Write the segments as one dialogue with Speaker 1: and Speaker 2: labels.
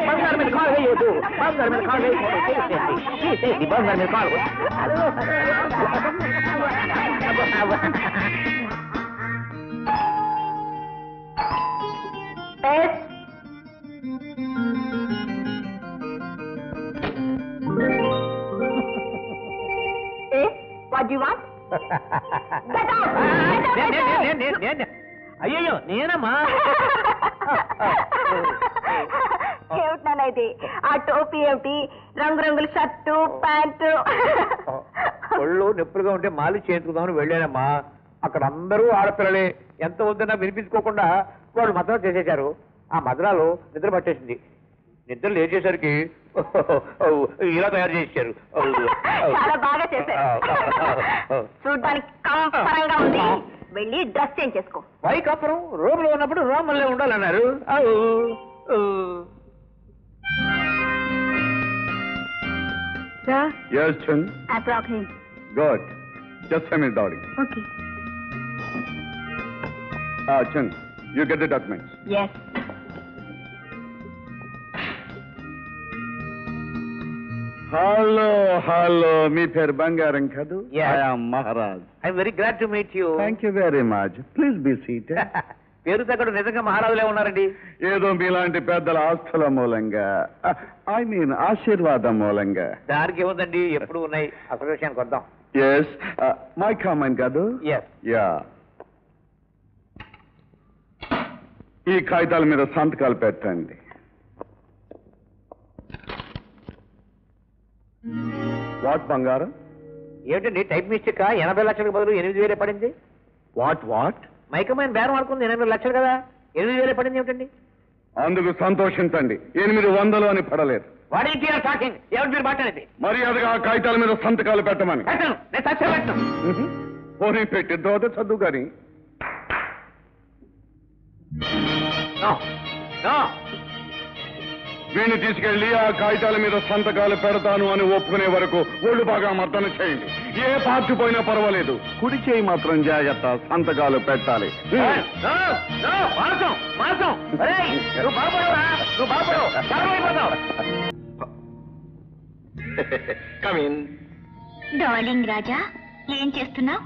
Speaker 1: బంగారు మీద కాలు వేయదు బంగారు మీద కాలు తీసేసి బంగారు మీద కాలు
Speaker 2: What do you want? Get out!
Speaker 1: అయ్యో నేనమ్మా
Speaker 2: ఏమిటనైతే ఆ టోపీ ఏమిటి రంగురంగుల షర్టు ప్యాంటు
Speaker 1: ఒళ్ళు నొప్పులుగా ఉంటే మాలి చేయించుకుందామని వెళ్ళానమ్మా అక్కడ అందరూ ఆడపిల్లలే ఎంత వద్దన్నా వినిపించుకోకుండా వాళ్ళు మద్రాలు చేసేశారు ఆ మద్రాలు నిద్ర పట్టేసింది నిద్ర లేచేసరికి ఇలా తయారు చేశారు
Speaker 2: చాలా బాగా చేశారు చూడ్డానికి కంపరంగా ఉంది వెళ్ళి డ్రెస్ చేంజ్ చేసుకో
Speaker 1: పై కాపురం రూమ్ లో ఉన్నప్పుడు రోమల్లే ఉండాలన్నారు
Speaker 2: Sir?
Speaker 3: Yes, Chun.
Speaker 2: I brought him.
Speaker 3: Good. Just send me, darling.
Speaker 2: Okay.
Speaker 3: Chun, you get the documents.
Speaker 2: Yes.
Speaker 3: Hello. Me per Bangaran Kadu.
Speaker 1: Yes.
Speaker 3: I am Maharaj.
Speaker 1: I'm very glad to meet you.
Speaker 3: Thank you very much. Please be seated.
Speaker 1: పేరు తగ్గడు నిజంగా మహారాజులే ఉన్నారండి
Speaker 3: ఏదో మీలాంటి పెద్దల ఆస్తుల మూలంగా I mean ఆశీర్వాదం మూలంగా
Speaker 1: దానికి ఏముందండి ఎప్పుడు ఉన్నాయి అసలు విషయానికి వద్దాం
Speaker 3: ఎస్ మై కామెంట్ కాదు యా ఈ కాగితాల మీద సంతకాలు పెట్టండి వాట్ బంగారం
Speaker 1: ఏమిటండి టైప్ మిస్టేక్ 80 లక్షలకు బదులు 8,000 పడింది
Speaker 3: వాట్
Speaker 1: మైకమైన బేరం ఆడుకుంది 8 లక్షలు కదా 8,000 పడింది ఏమిటండి
Speaker 3: అందుకు సంతోషించండి 800 అని పడలేదు
Speaker 1: టాకింగ్ ఏమిటి మీరు మాట్లాడేది
Speaker 3: మర్యాదగా ఆ కాగితాల మీద సంతకాలు పెట్టమని
Speaker 1: నేను సత్యం పెట్టను
Speaker 3: పోనీ పెట్టి దోత చదువు కానీ వీణ్ణి తీసుకెళ్లి ఆ కాగితాల మీద సంతకాలు పెడతాను అని ఒప్పుకునే వరకు ఒళ్ళు బాగా మర్దన చేయండి ఏ పార్టీ పోయినా పర్వాలేదు కుడి చేయి మాత్రం జాగ్రత్త సంతకాలు పెట్టాలి
Speaker 2: డార్లింగ్ రాజా ఏం చేస్తున్నావు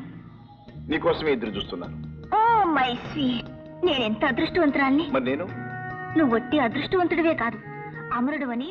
Speaker 4: నీకోసమే ఎదురు చూస్తున్నాను
Speaker 2: ఓ మై స్వీట్ నేనెంత అదృష్టవంతురాల్ని
Speaker 4: మరి నేను
Speaker 2: నువ్వు ఒట్టి అదృష్టవంతుడివే కాదు అమరుడు అని